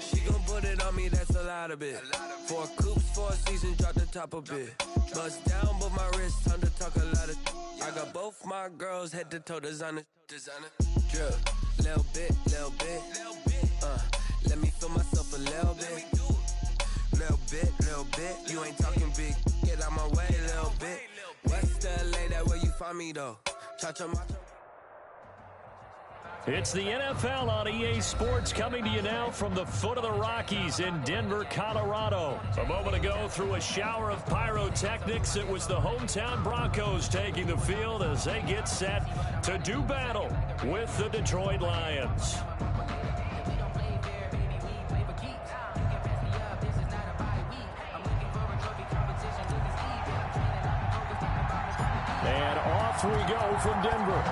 She gon' put it on me, that's a lot of it. 4 coops, 4 seasons, drop the top a bit. Bust down, but my wrist, time to talk a lot of. I got both my girls head to toe designer. Drip, little bit. Let me feel myself a little bit. Little bit. You ain't talking big. Get out my way, little bit. West LA, that where you find me though. Cha-cha macho. It's the NFL on EA Sports coming to you now from the foot of the Rockies in Denver, Colorado. A moment ago, through a shower of pyrotechnics, it was the hometown Broncos taking the field as they get set to do battle with the Detroit Lions. And off we go from Denver.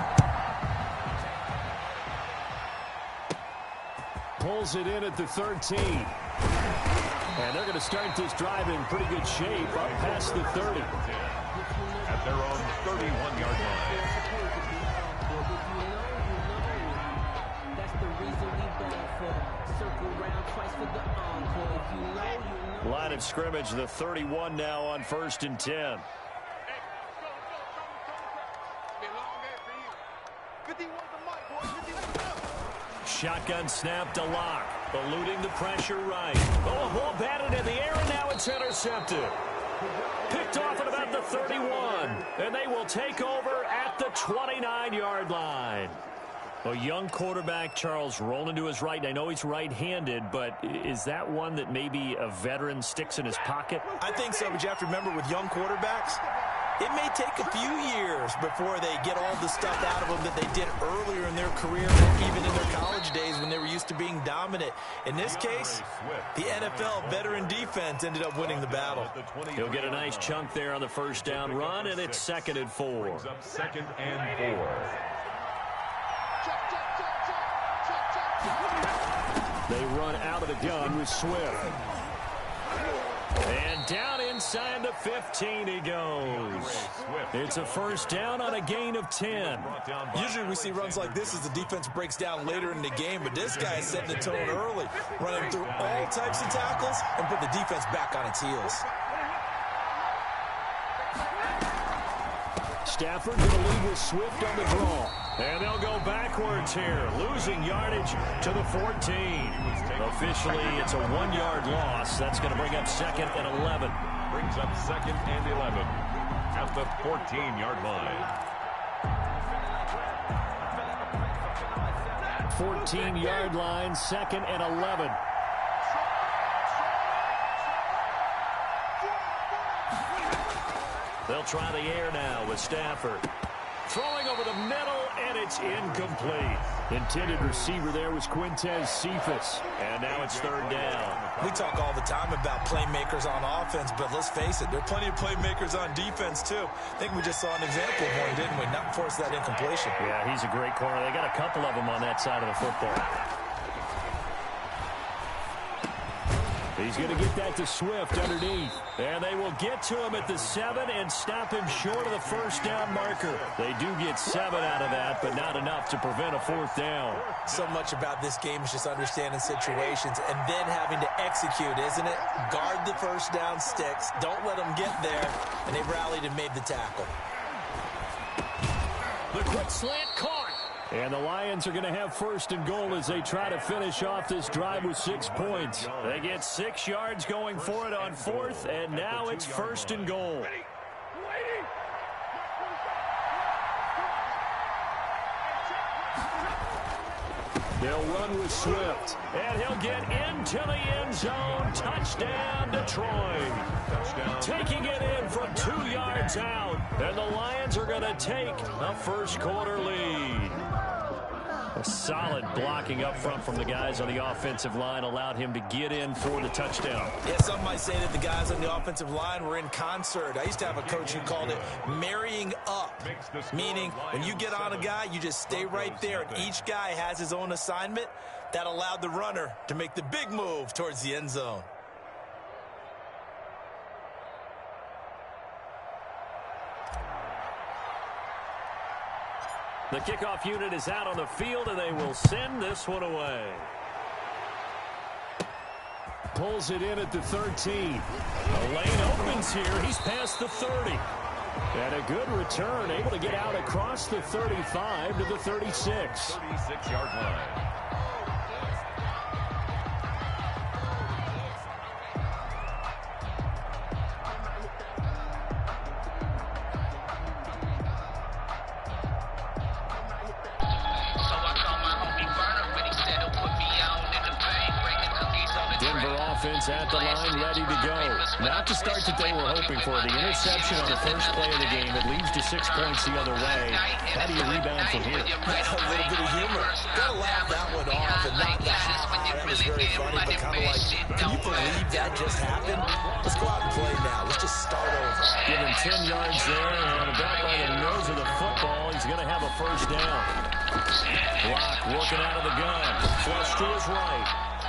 Pulls it in at the 13. And they're going to start this drive in pretty good shape up past the 30. At their own 31-yard line. Line of scrimmage, the 31 now on 1st and 10. Shotgun snap to Lock. Eluding the pressure right. Oh, ball batted in the air, and now it's intercepted. Picked off at about the 31. And they will take over at the 29-yard line. A young quarterback, Charles, rolling to his right. I know he's right-handed, but is that one that maybe a veteran sticks in his pocket? I think so, but you have to remember with young quarterbacks, it may take a few years before they get all the stuff out of them that they did earlier in their career, even in their college days when they were used to being dominant. In this case, the NFL veteran defense ended up winning the battle. He'll get a nice chunk there on the first down run, and it's 2nd and 4. Brings up 2nd and 4. They run out of the gun with Swift. And down inside the 15 he goes. It's a first down on a gain of 10. Usually we see runs like this as the defense breaks down later in the game, but this guy is setting the tone early, running through all types of tackles and put the defense back on its heels. Stafford going to lead with Swift on the draw. And they'll go backwards here, losing yardage to the 14. Officially, it's a 1-yard loss. That's going to bring up 2nd and 11. Brings up 2nd and 11 at the 14-yard line. 14-yard line, 2nd and 11. They'll try the air now with Stafford. Throwing over the middle, and it's incomplete. Intended receiver there was Quintez Cephas. And now it's 3rd down. We talk all the time about playmakers on offense, but let's face it, there are plenty of playmakers on defense, too. I think we just saw an example of one, didn't we? Not force that incompletion. Yeah, he's a great corner. They got a couple of them on that side of the football. He's going to get that to Swift underneath. And they will get to him at the 7 and stop him short of the first down marker. They do get 7 out of that, but not enough to prevent a 4th down. So much about this game is just understanding situations and then having to execute, isn't it? Guard the first down sticks. Don't let them get there. And they rallied and made the tackle. The quick slant caught. And the Lions are going to have 1st and goal as they try to finish off this drive with 6 points. They get 6 yards going for it on 4th, and now it's 1st and goal. They'll run with Swift, and he'll get into the end zone. Touchdown, Detroit. Taking it in from 2 yards out, and the Lions are going to take a first-quarter lead. A solid blocking up front from the guys on the offensive line allowed him to get in for the touchdown. Yeah, some might say that the guys on the offensive line were in concert. I used to have a coach who called it marrying up, meaning when you get on a guy, you just stay right there, and each guy has his own assignment. That allowed the runner to make the big move towards the end zone. The kickoff unit is out on the field, and they will send this one away. Pulls it in at the 13. The lane opens here. He's past the 30. And a good return, able to get out across the 35 to the 36. 36-yard line. At the line, ready to go. Not the start that they were hoping for. The interception on the first play of the game. It leads to 6 points the other way. How do you rebound from here? A little bit of humor. Gotta laugh that one off and not the that was very funny, but kind of like, can you believe that just happened? Let's go out and play now. Let's just start over. Give him 10 yards there, and about by the nose of the football, he's going to have a first down. Block working out of the gun. Flush to his right.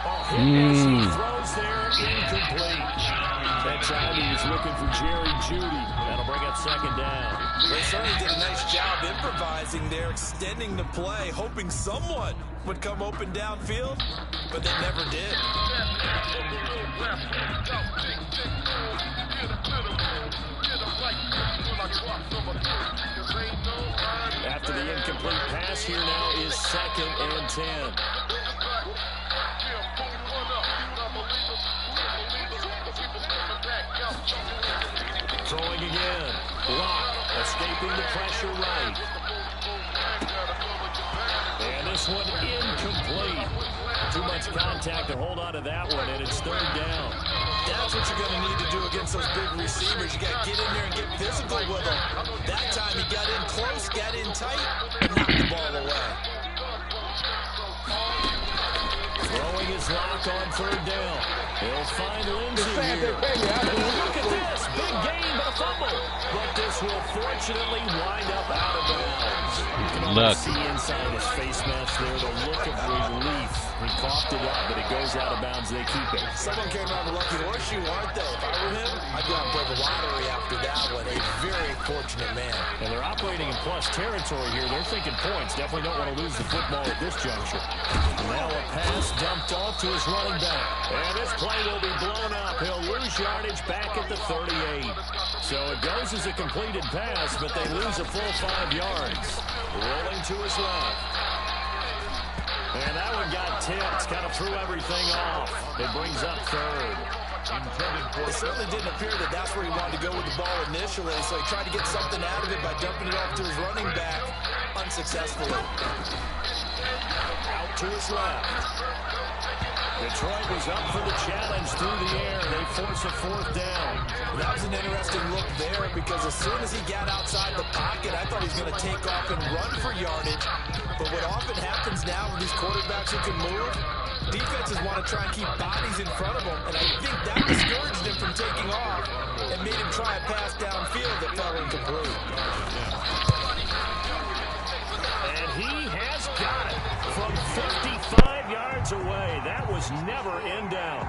As he throws there, incomplete. That time he was looking for Jerry Jeudy. That'll bring up second down. They certainly did a nice job improvising there, extending the play, hoping someone would come open downfield, but they never did. After the incomplete pass, here now is 2nd and 10. Throwing again. Block. Escaping the pressure right. And this one incomplete. Too much contact to hold on to that one, and it's 3rd down. That's what you're going to need to do against those big receivers. You got to get in there and get physical with them. That time he got in close, got in tight, and knocked the ball away. Throwing his lock on 3rd down. He'll find Lindsey here. Look at this. Big gain, but a fumble. But this will fortunately wind up out of bounds. You can almost see inside his face mask there the look of relief. He coughed it up, but it goes out of bounds. They keep it. Someone came out of the lucky horseshoe, aren't they? If I were him, I'd go out and play the lottery after that one. A very fortunate man. And they're operating in plus territory here. They're thinking points. Definitely don't want to lose the football at this juncture. Now a pass dumped off to his running back. And this play will be blown up. He'll lose yardage back at the 38. So it goes as a completed pass, but they lose a full 5 yards. Rolling to his left. And that one got tipped. Kind of threw everything off. It brings up 3rd. It certainly didn't appear that that's where he wanted to go with the ball initially, so he tried to get something out of it by dumping it off to his running back unsuccessfully. Out to his left. Detroit was up for the challenge through the air. They force a 4th down. That was an interesting look there because as soon as he got outside the pocket, I thought he was going to take off and run for yardage. But what often happens now with these quarterbacks who can move, defenses want to try and keep bodies in front of them. And I think that discouraged him from taking off and made him try a pass downfield that fell incomplete. And he has got it from 55 yards away. That was never in down.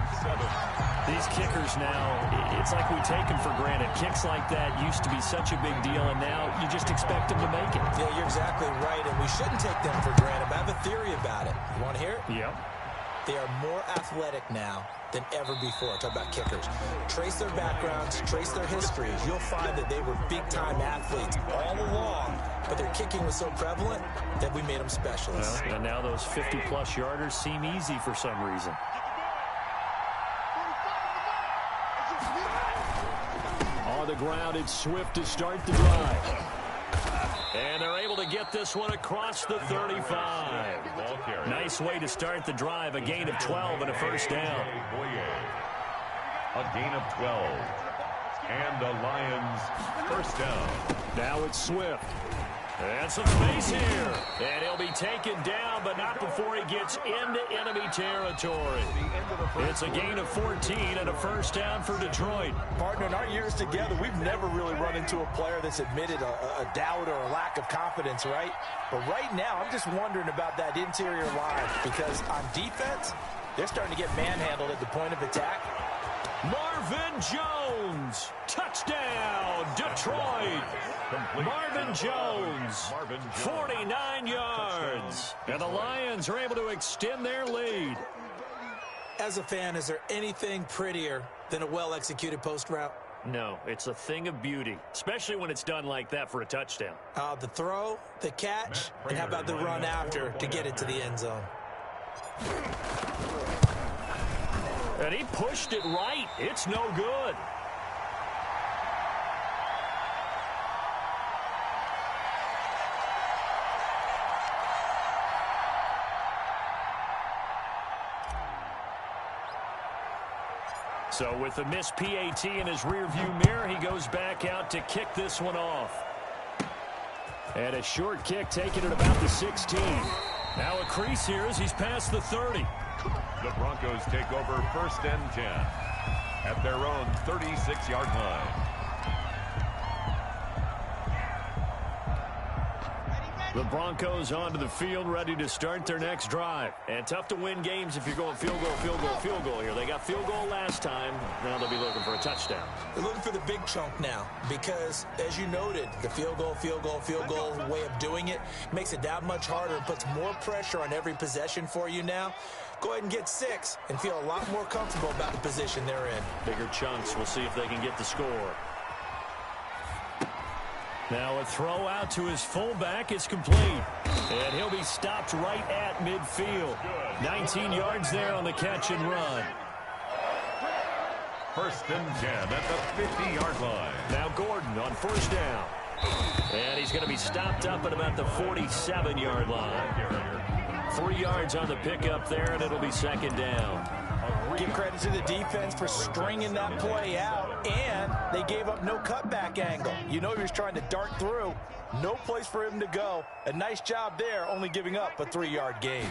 These kickers now, it's like we take them for granted. Kicks like that used to be such a big deal, and now you just expect them to make it. Yeah, you're exactly right, and we shouldn't take them for granted. But I have a theory about it. You want to hear it? Yep. They are more athletic now than ever before. Talk about kickers. Trace their backgrounds, trace their histories. You'll find that they were big-time athletes all along, but their kicking was so prevalent that we made them specialists. Well, and now those 50-plus yarders seem easy for some reason. On the ground, it's Swift to start the drive. And they're able to get this one across the 35. Nice way to start the drive. A gain of 12 and a first down. A gain of 12. And the Lions first down. Now it's Swift. And some space here. And he'll be taken down, but not before he gets into enemy territory. It's a gain of 14 and a first down for Detroit. Partner, in our years together, we've never really run into a player that's admitted a doubt or a lack of confidence, right? But right now, I'm just wondering about that interior line because on defense, they're starting to get manhandled at the point of attack. Marvin Jones, touchdown, Detroit. Marvin Jones, 49 yards. And the Lions are able to extend their lead. As a fan, is there anything prettier than a well-executed post route? No, it's a thing of beauty, especially when it's done like that for a touchdown. The throw, the catch, and how about the run after to get it to the end zone? And he pushed it right. It's no good. So with the missed PAT in his rearview mirror, he goes back out to kick this one off. And a short kick taken at about the 16. Now a crease here as he's past the 30. The Broncos take over 1st and 10 at their own 36-yard line. The Broncos onto the field, ready to start their next drive. And tough to win games if you're going field goal, field goal, field goal here. They got field goal last time. Now they'll be looking for a touchdown. They're looking for the big chunk now because, as you noted, the field goal, field goal, field goal way of doing it makes it that much harder and puts more pressure on every possession for you now. Go ahead and get 6 and feel a lot more comfortable about the position they're in. Bigger chunks. We'll see if they can get the score. Now a throw out to his fullback is complete. And he'll be stopped right at midfield. 19 yards there on the catch and run. 1st and 10 at the 50-yard line. Now Gordon on 1st down. And he's going to be stopped up at about the 47-yard line. 3 yards on the pickup there, and it'll be 2nd down. Give credit to the defense for stringing that play out, and they gave up no cutback angle. You know he was trying to dart through. No place for him to go. A nice job there, only giving up a 3-yard gain.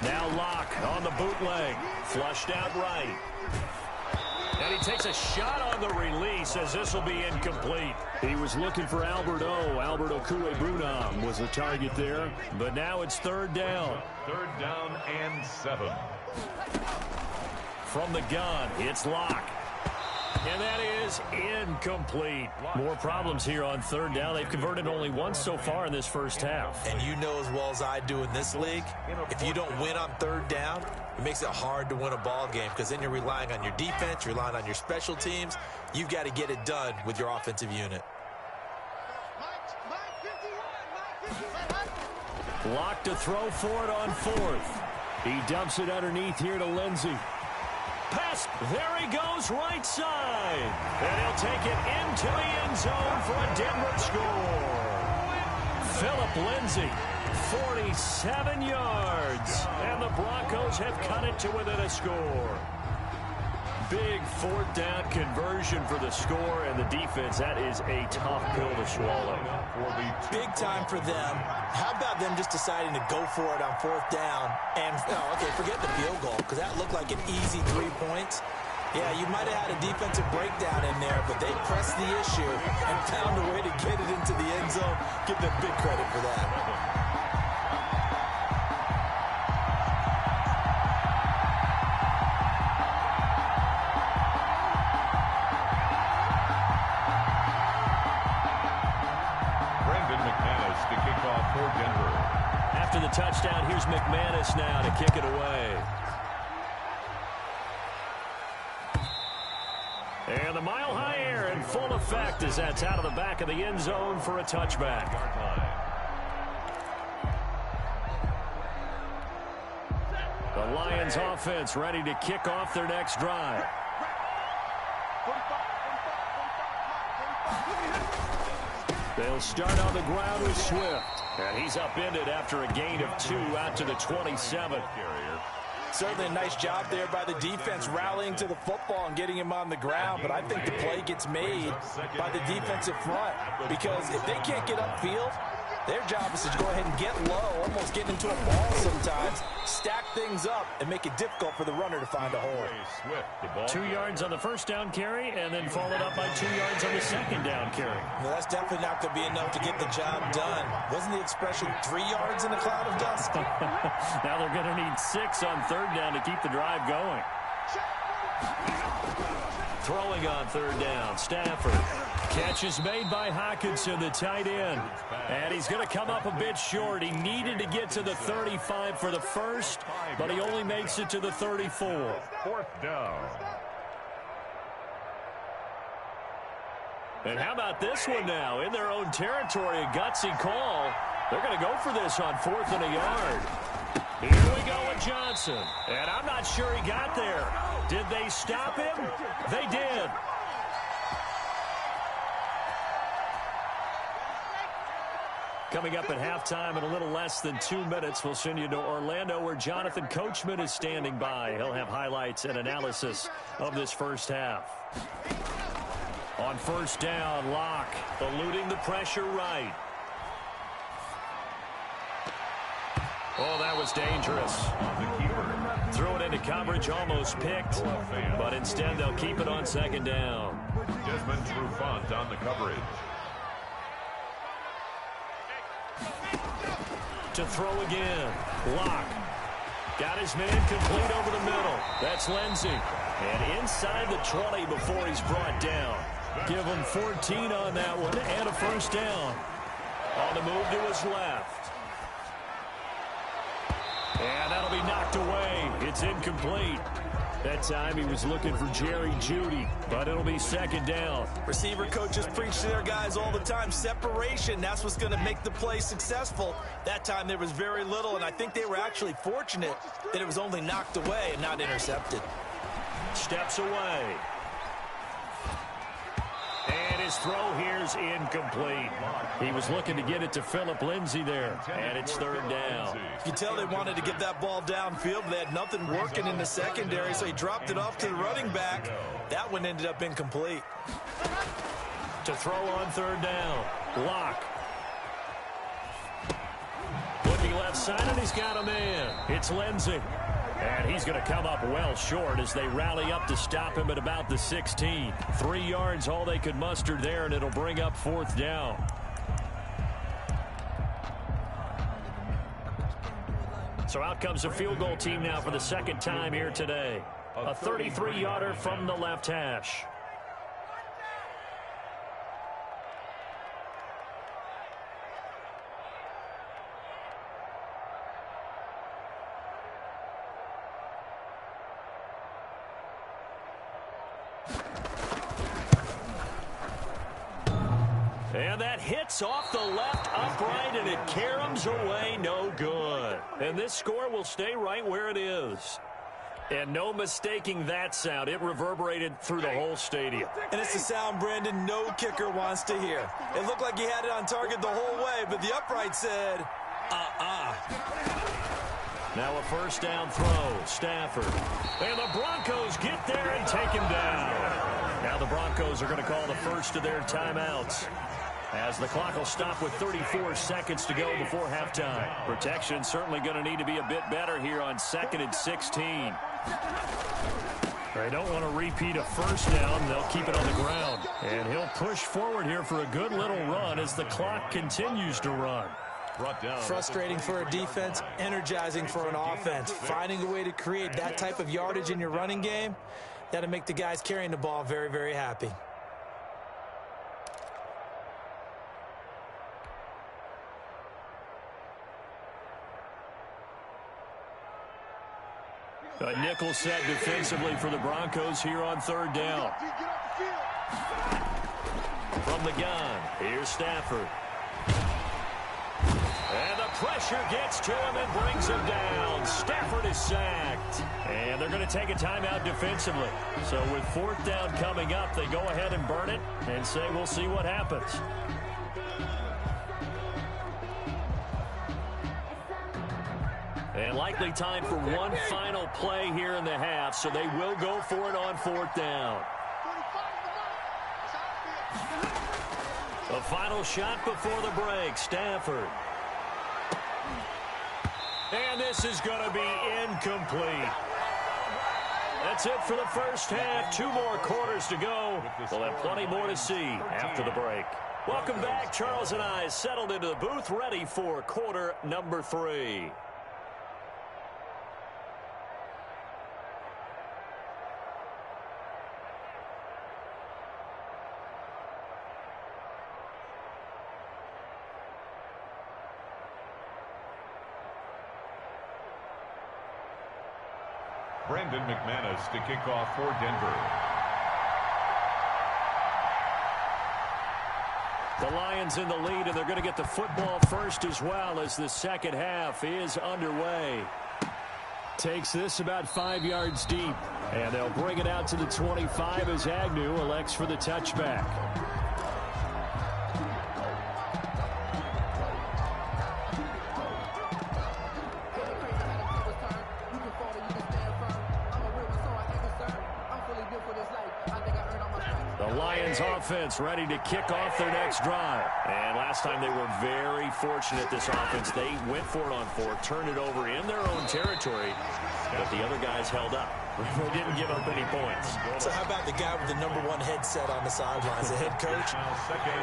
Now Locke on the bootleg. Flushed out right. And he takes a shot on the release as this will be incomplete. He was looking for Albert Okuegbunam was the target there. But now it's 3rd down. 3rd down and 7. From the gun, it's Locke. And that is incomplete. More problems here on 3rd down. They've converted only once so far in this first half. And you know as well as I do in this league, if you don't win on 3rd down, it makes it hard to win a ball game because then you're relying on your defense, you're relying on your special teams. You've got to get it done with your offensive unit. Locke to throw for it on 4th. He dumps it underneath here to Lindsey. Pass, there he goes, right side. And he'll take it into the end zone for a Denver score. Phillip Lindsay, 47 yards. And the Broncos have cut it to within a score. Big 4th down conversion for the score, and the defense, that is a tough pill to swallow. Big time for them. How about them just deciding to go for it on 4th down? And, okay, forget the field goal, because that looked like an easy 3 points. Yeah, you might have had a defensive breakdown in there, but they pressed the issue and found a way to get it into the end zone. Give them big credit for that. After the touchdown, here's McManus now to kick it away. And the mile-high air in full effect as that's out of the back of the end zone for a touchback. The Lions offense ready to kick off their next drive. They'll start on the ground with Swift. And he's upended after a gain of 2 out to the 27. Certainly a nice job there by the defense rallying to the football and getting him on the ground. But I think the play gets made by the defensive front because if they can't get upfield, their job is to go ahead and get low, almost get into a ball sometimes, stack things up, and make it difficult for the runner to find a hole. 2 yards on the 1st down carry, and then followed up by 2 yards on the 2nd down carry. Well, that's definitely not going to be enough to get the job done. Wasn't the expression 3 yards in a cloud of dust? Now they're going to need 6 on 3rd down to keep the drive going. Throwing on third down, Stafford. Catch is made by Hockenson, the tight end. And he's going to come up a bit short. He needed to get to the 35 for the first, but he only makes it to the 34. Fourth down. And how about this one now? In their own territory, a gutsy call. They're going to go for this on 4th and a yard. Here we go with Johnson. And I'm not sure he got there. Did they stop him? They did. Coming up at halftime in a little less than 2 minutes, we'll send you to Orlando where Jonathan Coachman is standing by. He'll have highlights and analysis of this first half. On first down, Locke eluding the pressure right. Oh, that was dangerous. Threw it into coverage, almost picked, but instead they'll keep it on second down. Desmond Trufant on the coverage. To throw again, Locke. Got his man complete over the middle. That's Lindsey. And inside the 20 before he's brought down. Give him 14 on that one and a first down. On the move to his left. And that'll be knocked away. It's incomplete. That time he was looking for Jerry Jeudy, but it'll be second down. Receiver coaches preach to their guys all the time. Separation, that's what's going to make the play successful. That time there was very little, and I think they were actually fortunate that it was only knocked away and not intercepted. Steps away. And his throw here's incomplete. He was looking to get it to Phillip Lindsay there, and it's third down. You can tell they wanted to get that ball downfield, but they had nothing working in the secondary, so he dropped it off to the running back. That one ended up incomplete. To throw on third down, Locke. Looking left side, and he's got a man. It's Lindsay. And he's going to come up well short as they rally up to stop him at about the 16. 3 yards, all they could muster there, and it'll bring up fourth down. So out comes the field goal team now for the second time here today. A 33-yarder from the left hash. And that hits off the left upright, and it caroms away, no good. And this score will stay right where it is. And no mistaking that sound. It reverberated through the whole stadium. And it's the sound, Brandon, no kicker wants to hear. It looked like he had it on target the whole way, but the upright said, Now a first down throw, Stafford. And the Broncos get there and take him down. Now the Broncos are going to call the first of their timeouts, as the clock will stop with 34 seconds to go before halftime. Protection certainly going to need to be a bit better here on 2nd and 16. They don't want to repeat a first down. They'll keep it on the ground. And he'll push forward here for a good little run as the clock continues to run. Frustrating for a defense, energizing for an offense. Finding a way to create that type of yardage in your running game, that'll make the guys carrying the ball very, very happy. A nickel set defensively for the Broncos here on third down. From the gun, here's Stafford. And the pressure gets to him and brings him down. Stafford is sacked. And they're going to take a timeout defensively. So with fourth down coming up, they go ahead and burn it and say we'll see what happens. And likely time for one final play here in the half, so they will go for it on fourth down. The final shot before the break, Stafford. And this is going to be incomplete. That's it for the first half. 2 more quarters to go. We'll have plenty more to see after the break. Welcome back. Charles and I settled into the booth, ready for quarter number 3. Brandon McManus to kick off for Denver. The Lions in the lead, and they're going to get the football first as well as the second half is underway. Takes this about 5 yards deep, and they'll bring it out to the 25 as Agnew elects for the touchback. Offense ready to kick off their next drive. And last time they were very fortunate, this offense. They went for it on 4, turned it over in their own territory, but the other guys held up. They didn't give up any points. So how about the guy with the #1 headset on the sidelines, the head coach?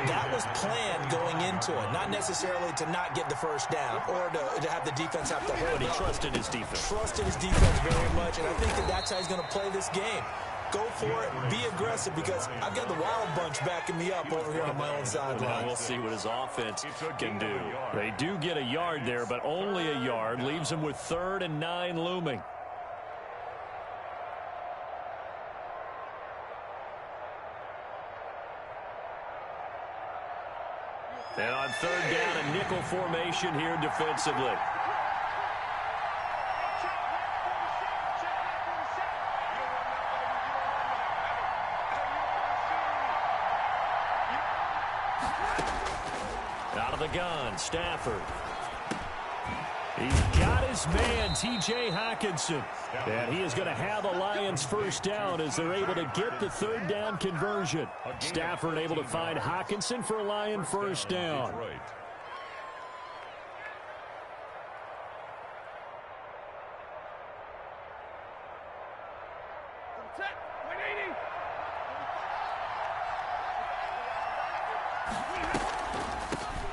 That was planned going into it, not necessarily to not get the first down or to have the defense have to hold. But he trusted his defense. Trusted his defense very much, and I think that's how he's going to play this game. Go for it, be aggressive, because I've got the Wild Bunch backing me up over here on my own sideline. We'll see what his offense can do. They do get a yard there, but only a yard. Leaves them with 3rd and 9 looming. And on 3rd down, a nickel formation here defensively. Out of the gun, Stafford. He's got his man, T.J. Hockenson. And he is going to have the Lions first down as they're able to get the 3rd down conversion. Stafford able to find Hockenson for a Lion first down.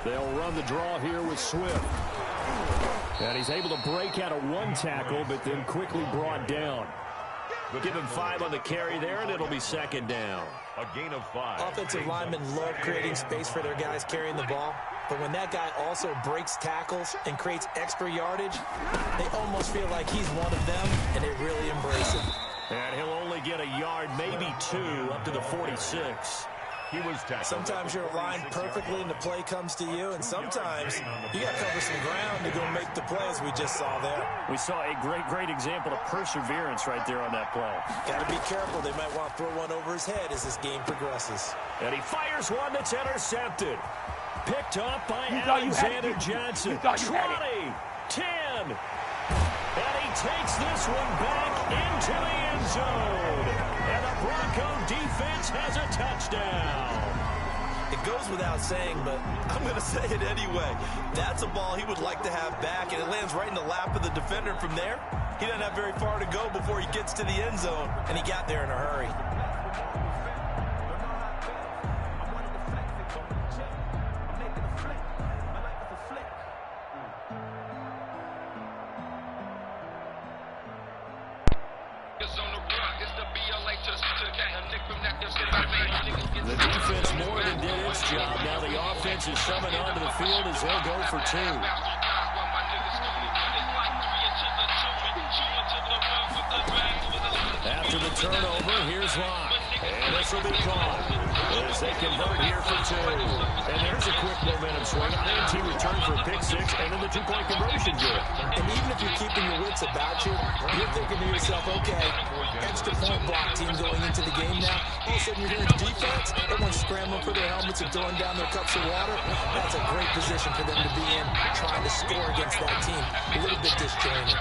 They'll run the draw here with Swift. And he's able to break out of 1 tackle, but then quickly brought down. Give him 5 on the carry there, and it'll be 2nd down. A gain of 5. Offensive linemen love creating space for their guys carrying the ball. But when that guy also breaks tackles and creates extra yardage, they almost feel like he's one of them, and they really embrace him. And he'll only get a yard, maybe 2, up to the 46. He was tackled. Sometimes you're aligned perfectly and the play comes to you, and sometimes you got to cover some ground to go make the play, as we just saw there. We saw a great example of perseverance right there on that play. Got to be careful. They might want to throw one over his head as this game progresses. And he fires one that's intercepted. Picked up by Alexander Johnson. 20, 10. And he takes this one back into the end zone. And the Bronco defense has a touchdown. It goes without saying, but I'm going to say it anyway. That's a ball he would like to have back, and it lands right in the lap of the defender from there. He doesn't have very far to go before he gets to the end zone, and he got there in a hurry. The defense more than did its job. Now the offense is coming onto the field as they'll go for 2. After the turnover, here's Locke. And this will be caught as they convert here for 2. And there's a quick momentum swing. INT return for a pick 6, and then the 2-point conversion good. And even if you're keeping your wits about you, you're thinking to yourself, okay, extra point block team going into the game now. All of a sudden you're hearing defense, everyone's scrambling for their helmets and throwing down their cups of water. That's a great position for them to be in, trying to score against that team. A little bit disjointed.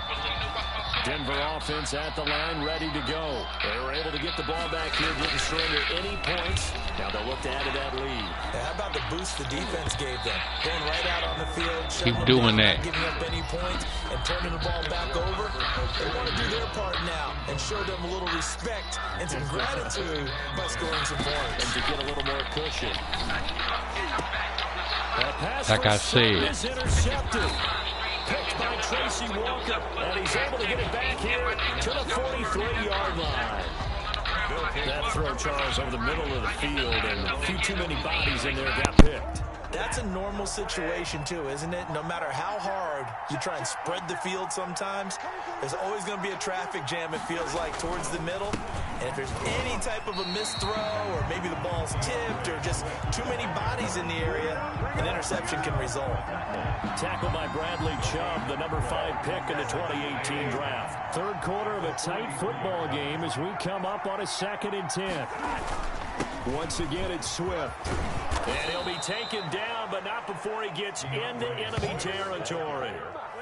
Denver offense at the line, ready to go. They were able to get the ball back here, didn't surrender any points. Now they'll look to add to that lead. Yeah, how about the boost the defense gave them? Going right out on the field, keep doing that, giving up any points, and turning the ball back over. They want to do their part now and show them a little respect and some gratitude by scoring some points. And to get a little more cushion. Like I said, is intercepted. Picked by Tracy Walker, and he's able to get it back here to the 43-yard line. That throw, Charles, over the middle of the field, and a few too many bodies in there got picked. That's a normal situation, too, isn't it? No matter how hard you try and spread the field sometimes, there's always going to be a traffic jam, it feels like, towards the middle. And if there's any type of a missed throw or maybe the ball's tipped or just too many bodies in the area, an interception can result. Tackled by Bradley Chubb, the number 5 pick in the 2018 draft. Third quarter of a tight football game as we come up on a 2nd and 10. Once again, it's Swift. And he'll be taken down, but not before he gets into enemy territory.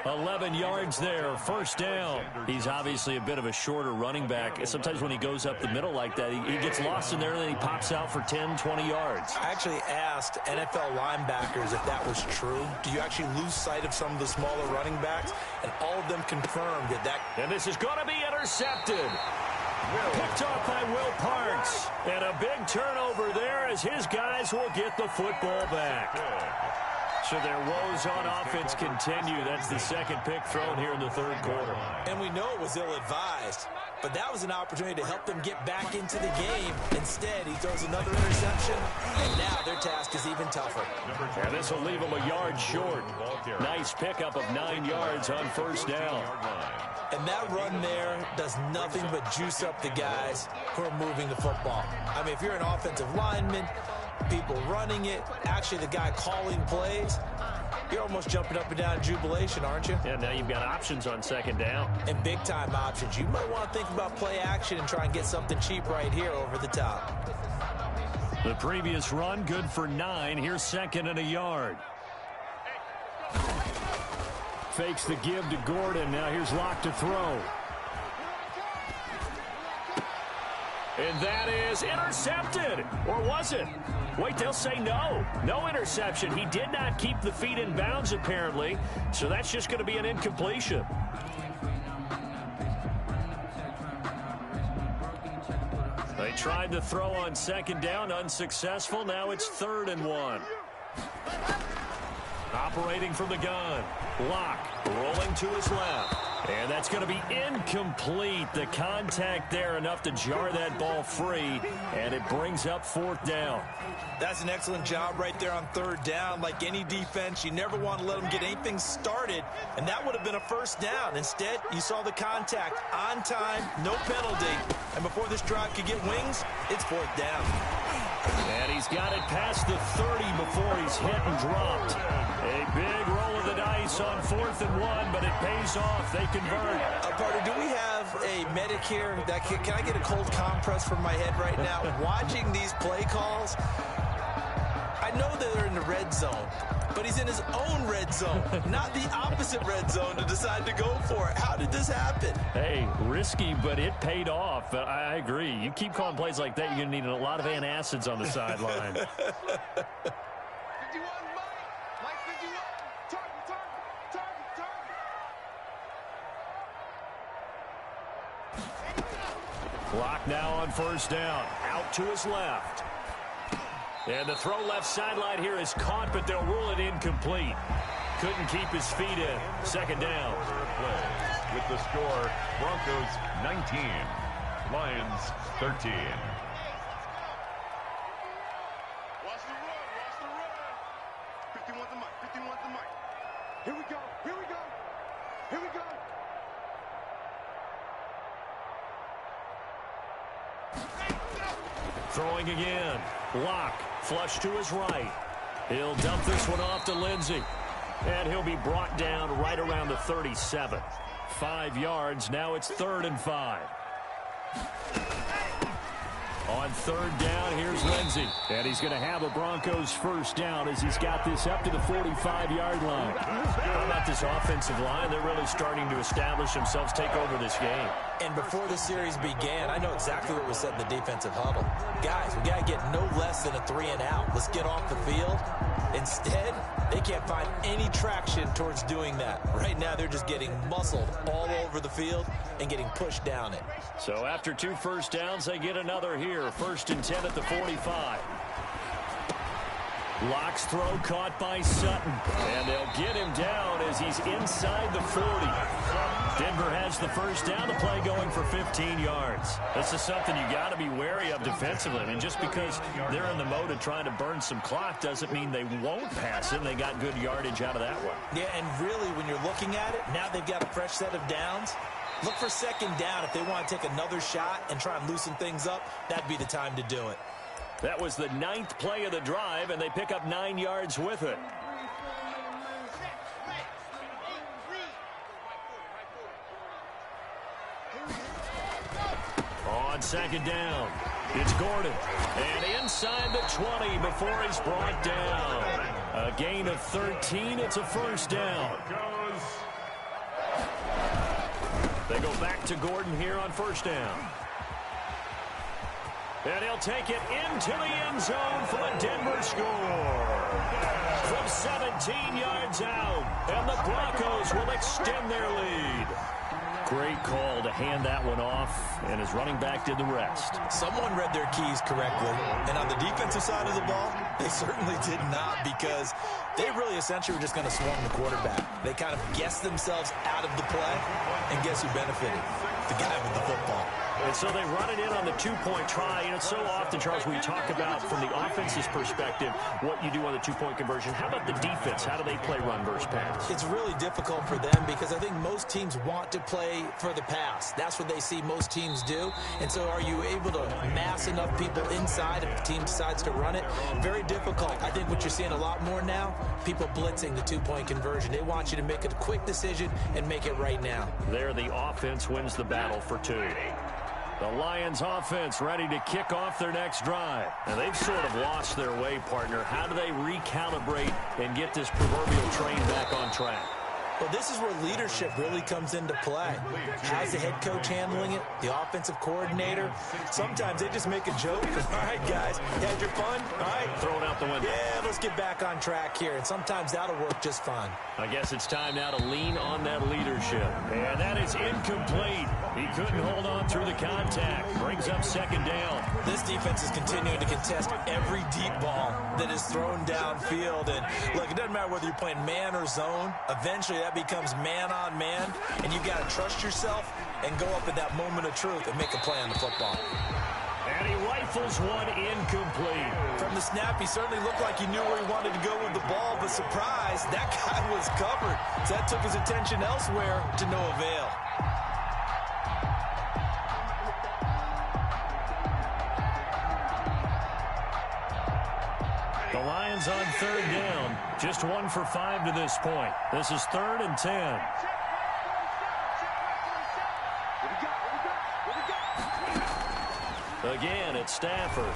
11 yards there, first down. He's obviously a bit of a shorter running back. Sometimes when he goes up the middle like that, he gets lost in there and then he pops out for 10, 20 yards. I actually asked NFL linebackers if that was true. Do you actually lose sight of some of the smaller running backs? And all of them confirmed that. And this is going to be intercepted. Picked off by Will Parks. And a big turnover there as his guys will get the football back. So their woes on offense continue. That's the 2nd pick thrown here in the 3rd quarter. And we know it was ill-advised, but that was an opportunity to help them get back into the game. Instead, he throws another interception, and now their task is even tougher. And this will leave them a yard short. Nice pickup of 9 yards on first down. And that run there does nothing but juice up the guys who are moving the football. I mean, if you're an offensive lineman, people running it, actually the guy calling plays, you're almost jumping up and down in jubilation, aren't you? Yeah, now you've got options on 2nd down. And big-time options. You might want to think about play action and try and get something cheap right here over the top. The previous run, good for 9. Here's 2nd and a yard. Fakes the give to Gordon. Now here's Locke to throw. And that is intercepted. Or was it? Wait, they'll say no. No interception. He did not keep the feet in bounds, apparently. So that's just going to be an incompletion. They tried to throw on 2nd down, unsuccessful. Now it's 3rd and 1. Operating from the gun. Locke rolling to his left. And that's going to be incomplete. The contact there enough to jar that ball free. And it brings up 4th down. That's an excellent job right there on 3rd down. Like any defense, you never want to let them get anything started. And that would have been a first down. Instead, you saw the contact on time, no penalty. And before this drive could get wings, it's 4th down. And he's got it past the 30 before he's hit and dropped. A big roll of the dice on 4th and 1, but it pays off. They convert. Partner, do we have a medic here? Can I get a cold compress from my head right now? Watching these play calls, I know that they're in the red zone, but he's in his own red zone, not the opposite red zone to decide to go for it. How did this happen? Hey, risky, but it paid off. I agree. You keep calling plays like that, you're going to need a lot of antacids on the sideline. Clock now on first down. Out to his left. And the throw left sideline here is caught, but they'll rule it incomplete. Couldn't keep his feet in. Second down. With the score, Broncos 19, Lions 13. Watch the run, watch the run. 51 the mic, 51 the mic. Here we go, here we go, here we go. Throwing again. Locke, flush to his right. He'll dump this one off to Lindsey. And he'll be brought down right around the 37. 5 yards, now it's 3rd and 5. On 3rd down, here's Lindsey. And he's going to have a Broncos first down as he's got this up to the 45-yard line. How about this offensive line? They're really starting to establish themselves, take over this game. And before the series began, I know exactly what was said in the defensive huddle. Guys, we got to get no less than a 3-and-out. Let's get off the field. Instead, they can't find any traction towards doing that. Right now, they're just getting muscled all over the field and getting pushed down it. So after 2 first downs, they get another here. 1st and 10 at the 45. Locke's throw caught by Sutton. And they'll get him down as he's inside the 40. Denver has the first down. The play going for 15 yards. This is something you got to be wary of defensively. I mean, just because they're in the mode of trying to burn some clock doesn't mean they won't pass it. They got good yardage out of that one. Yeah, and really, when you're looking at it, now they've got a fresh set of downs. Look for second down. If they want to take another shot and try and loosen things up, that'd be the time to do it. That was the 9th play of the drive, and they pick up 9 yards with it. On second down, it's Gordon. And inside the 20 before he's brought down. A gain of 13. It's a first down. They go back to Gordon here on first down. And he'll take it into the end zone for a Denver score. From 17 yards out. And the Broncos will extend their lead. Great call to hand that one off, and his running back did the rest. Someone read their keys correctly, and on the defensive side of the ball, they certainly did not, because they really essentially were just going to swarm the quarterback. They kind of guessed themselves out of the play, and guess who benefited? The guy with the football. And so they run it in on the two-point try. You know, so often, Charles, we talk about from the offense's perspective what you do on the two-point conversion. How about the defense? How do they play run versus pass? It's really difficult for them because I think most teams want to play for the pass. That's what they see most teams do. And so are you able to mass enough people inside if the team decides to run it? Very difficult. I think what you're seeing a lot more now, people blitzing the two-point conversion. They want you to make a quick decision and make it right now. There, the offense wins the battle for 2. The Lions offense ready to kick off their next drive. And they've sort of lost their way, partner. How do they recalibrate and get this proverbial train back on track? Well, this is where leadership really comes into play. How's the head coach handling it? The offensive coordinator? Sometimes they just make a joke. All right, guys, you had your fun? All right. Throw it out the window. Yeah, let's get back on track here. And sometimes that'll work just fine. I guess it's time now to lean on that leadership. And that is incomplete. He couldn't hold on through the contact. Brings up second down. This defense is continuing to contest every deep ball that is thrown downfield. And, look, it doesn't matter whether you're playing man or zone. Eventually, that becomes man-on-man. And you've got to trust yourself and go up at that moment of truth and make a play on the football. And he rifles one incomplete. From the snap, he certainly looked like he knew where he wanted to go with the ball. But surprise, that guy was covered. So that took his attention elsewhere to no avail. The Lions on third down. Just 1 for 5 to this point. This is 3rd and 10. Again, it's Stafford.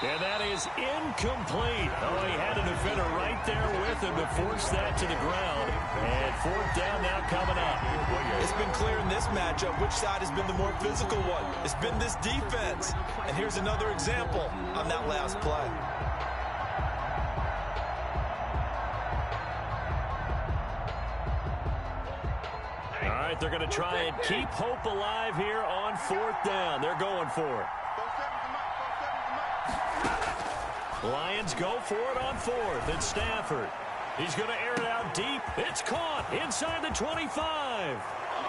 And that is incomplete. Oh, he had a defender right there with him to force that to the ground. And 4th down now coming up. It's been clear in this matchup which side has been the more physical one. It's been this defense. And here's another example on that last play. All right, they're going to try and keep hope alive here on 4th down. They're going for it. Lions go for it on 4th. It's Stafford. He's going to air it out deep. It's caught inside the 25.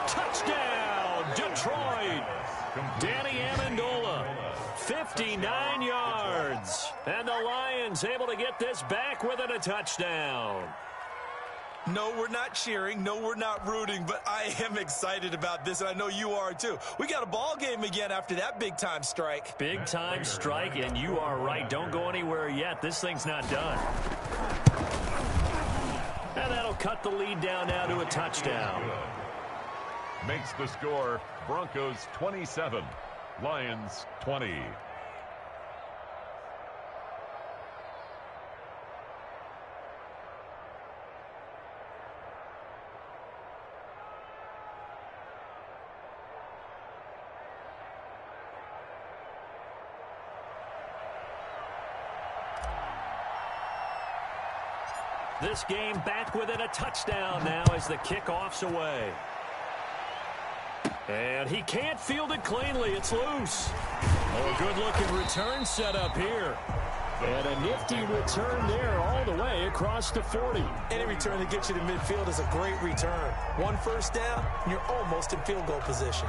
Touchdown, Detroit. Danny Amendola, 59 yards. And the Lions able to get this back within a touchdown. No, we're not cheering. No, we're not rooting. But I am excited about this, and I know you are too. We got a ball game again after that big-time strike. Big-time strike, and you are right. Don't go anywhere yet. This thing's not done. And that'll cut the lead down now to a touchdown. Makes the score Broncos 27, Lions 20. This game back within a touchdown now as the kickoff's away. And he can't field it cleanly. It's loose. Oh, good-looking return set up here. And a nifty return there all the way across the 40. Any return that gets you to midfield is a great return. One first down, and you're almost in field goal position.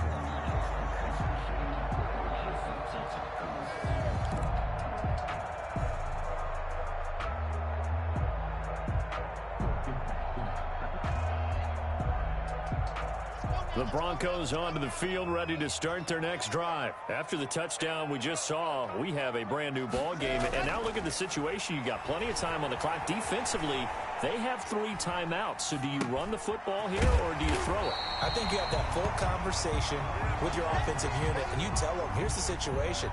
The Broncos onto the field, ready to start their next drive. After the touchdown we just saw, we have a brand new ball game. And now look at the situation. You got plenty of time on the clock. Defensively, they have 3 timeouts. So do you run the football here or do you throw it? I think you have that full conversation with your offensive unit, and you tell them, here's the situation.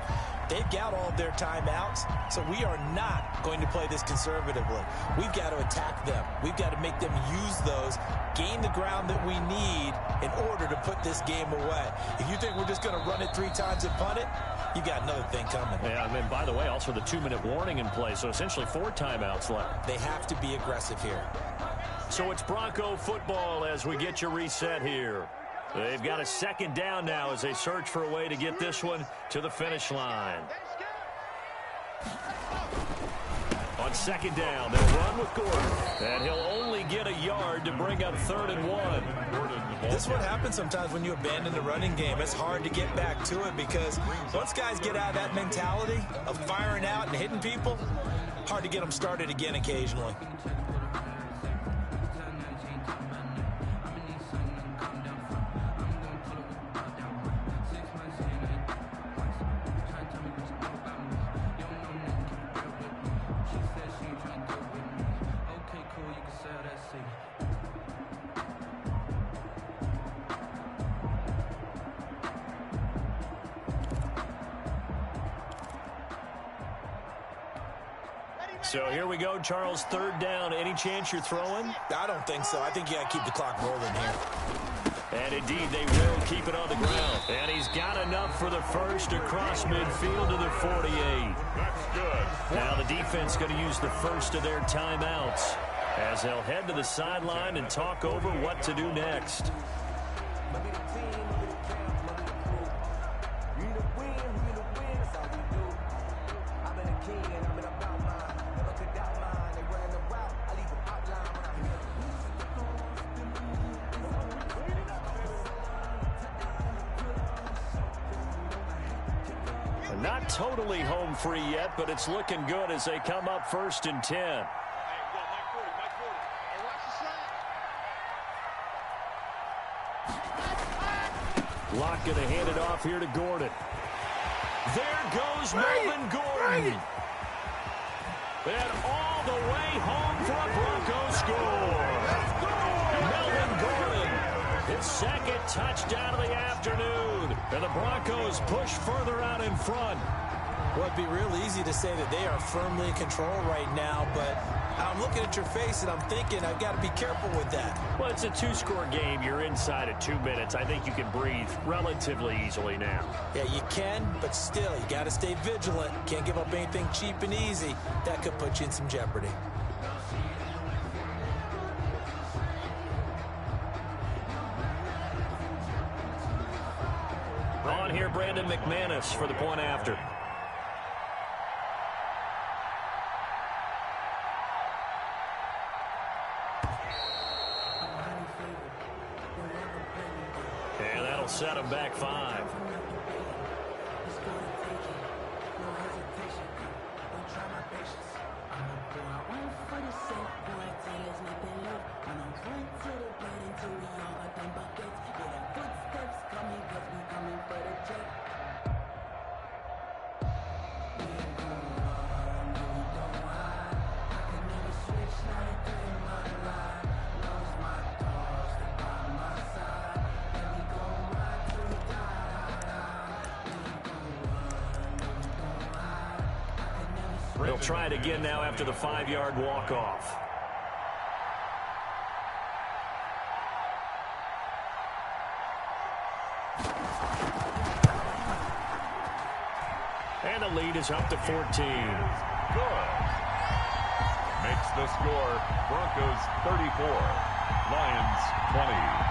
They've got all of their timeouts, so we are not going to play this conservatively. We've got to attack them. We've got to make them use those, gain the ground that we need in order to put this game away. If you think we're just going to run it 3 times and punt it, you got another thing coming. Yeah, I mean, by the way, also the 2-minute warning in play, so essentially 4 timeouts left. They have to be aggressive here. So it's Bronco football as we get you reset here. They've got a second down now as they search for a way to get this one to the finish line. On second down, they'll run with Gordon, and he'll only get a yard to bring up 3rd and 1. This is what happens sometimes when you abandon the running game. It's hard to get back to it because once guys get out of that mentality of firing out and hitting people, hard to get them started again occasionally. So here we go, Charles, 3rd down. Any chance you're throwing? I don't think so. I think you got to keep the clock rolling here. And indeed, they will keep it on the ground. And he's got enough for the first across midfield to the 48. That's good. Now the defense going to use the first of their timeouts as they'll head to the sideline and talk over what to do next. Not totally home free yet, but it's looking good as they come up 1st and 10. Locke going to hand it off here to Gordon. There goes Melvin Gordon. And all the way home for a Broncos score. Melvin Gordon, his 2nd touchdown of the afternoon. And the Broncos push further out in front. Well, it'd be real easy to say that they are firmly in control right now, but I'm looking at your face and I'm thinking I've got to be careful with that. Well, it's a 2-score game. You're inside at 2 minutes. I think you can breathe relatively easily now. Yeah, you can, but still, you got to stay vigilant. Can't give up anything cheap and easy. That could put you in some jeopardy. On here, Brandon McManus for the point after. And that'll set him back 5. They'll try it again now after the 5-yard walk-off. And the lead is up to 14. Good. Makes the score Broncos 34, Lions 20.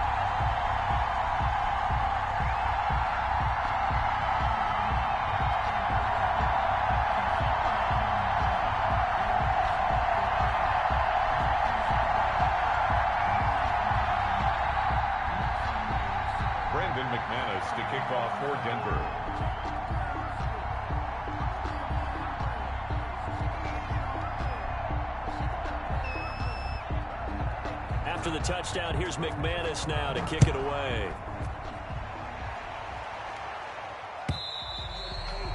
kickoff for Denver. After the touchdown, here's McManus now to kick it away.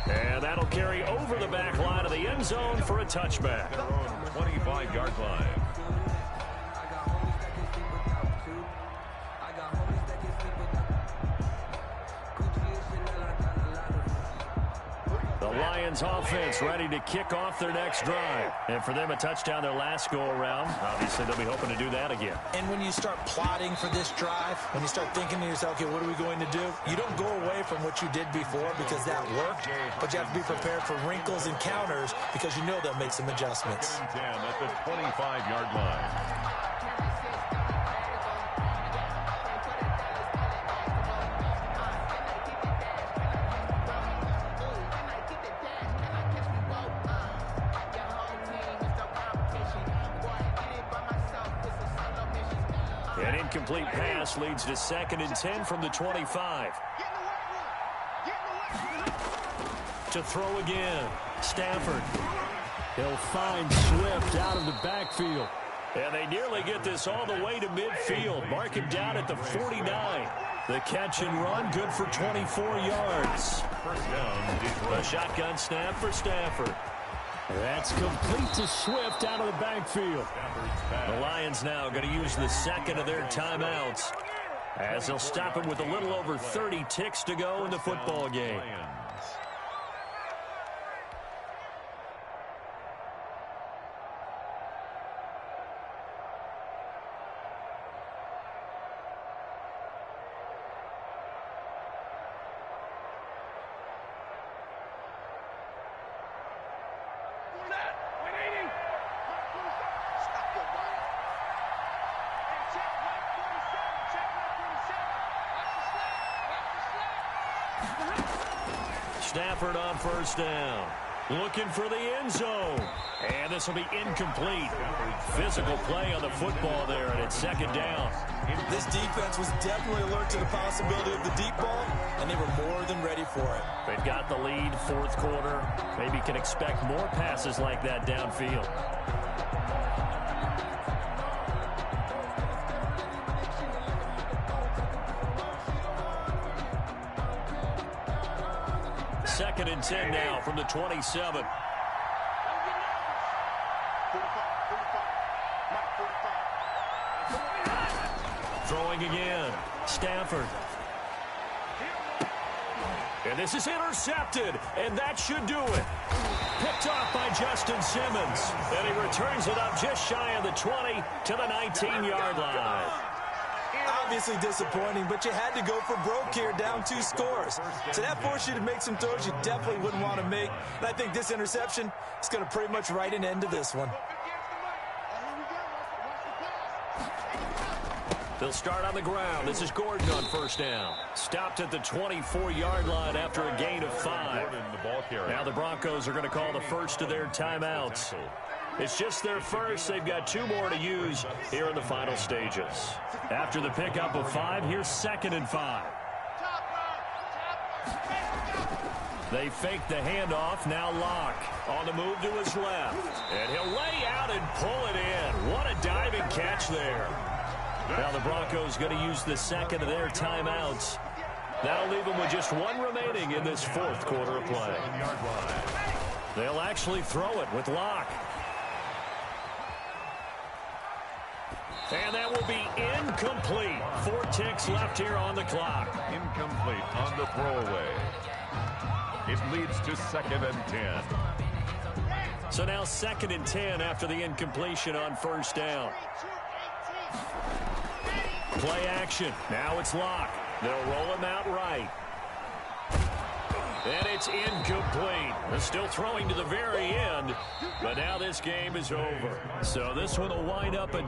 And that'll carry over the back line of the end zone for a touchback. Their own 25-yard line. The Lions offense ready to kick off their next drive. And for them, a touchdown their last go-around. Obviously, they'll be hoping to do that again. And when you start plotting for this drive, when you start thinking to yourself, okay, what are we going to do? You don't go away from what you did before because that worked, but you have to be prepared for wrinkles and counters because you know they'll make some adjustments. 10 at the 25-yard line. An incomplete pass leads to 2nd and 10 from the 25. To throw again. Stafford. He'll find Swift out of the backfield. And they nearly get this all the way to midfield. Mark him down at the 49. The catch and run, good for 24 yards. First down, Detroit. A shotgun snap for Stafford. That's complete to Swift out of the backfield. The Lions now going to use the second of their timeouts as they'll stop him with a little over 30 ticks to go in the football game. Stafford on first down. Looking for the end zone. And this will be incomplete. Physical play on the football there, and it's 2nd down. This defense was definitely alert to the possibility of the deep ball, and they were more than ready for it. They've got the lead, 4th quarter. Maybe can expect more passes like that downfield. Second and 10 now from the 27. Throwing again. Stafford. And this is intercepted, and that should do it. Picked off by Justin Simmons. And he returns it up just shy of the 20 to the 19-yard line. Obviously disappointing, but you had to go for broke here, down 2 scores. So that forced you to make some throws you definitely wouldn't want to make. And I think this interception is going to pretty much write an end to this one. They'll start on the ground. This is Gordon on first down. Stopped at the 24-yard line after a gain of 5. Now the Broncos are going to call the first of their timeouts. It's just their first. They've got 2 more to use here in the final stages. After the pickup of 5, here's 2nd and 5. They fake the handoff. Now Locke on the move to his left. And he'll lay out and pull it in. What a diving catch there. Now the Broncos going to use the second of their timeouts. That'll leave them with just 1 remaining in this 4th quarter of play. They'll actually throw it with Locke. And that will be incomplete. 4 ticks left here on the clock. Incomplete on the throwaway. It leads to 2nd and 10. So now 2nd and 10 after the incompletion on first down. Play action. Now it's Locke. They'll roll him out right. And it's incomplete. They're still throwing to the very end. But now this game is over. So this one will wind up a